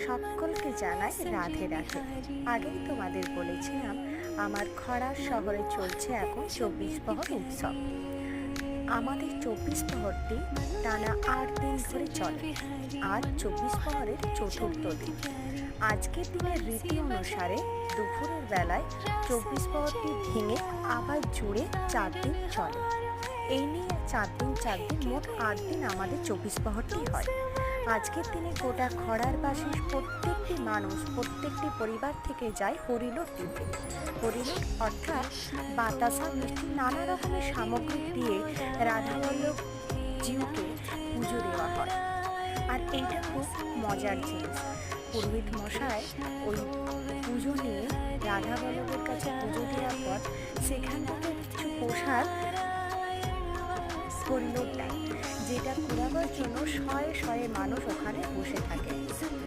সকলকে জানাই রাধে রাধে। আগেই তোমাদের বলেছিলাম আমার খড়ার শহরে চলছে এখন 24 প্রহর উৎসব। আমাদের 24 প্রহরটি টানা 8 দিন ধরে চলে। আজ 24 প্রহরের চতুর্থ দিন। আজকের দিনের রীতি অনুসারে দুপুরের বেলায় 24 প্রহরটি ভেঙে আবার জুড়ে 4 দিন চলে। এই নিয়ে 4 দিন মোট 8 দিন আমাদের 24 প্রহরটি হয়। আজকের দিনে গোটা খড়ারবাসী প্রত্যেকটি মানুষ প্রত্যেকটি পরিবার থেকে যায় হরিলোট দিতে। হরিলোট অর্থাৎ বাতাসা মিষ্টি নানা রকমের সামগ্রী দিয়ে রাধাবল্লভ জিউকে পুজো দেওয়া হয়। আর এইটা খুব মজার জিনিস। পুরোহিত মশাই ওই পুজো নিয়ে রাধাবল্লভের কাছে পুজো দেওয়ার পর সেখান থেকে কিছু প্রসাদ হরিলোট দেয়, যেটা কুড়াবার জন্য শয়ে শয়ে মানুষ ওখানে বসে থাকে।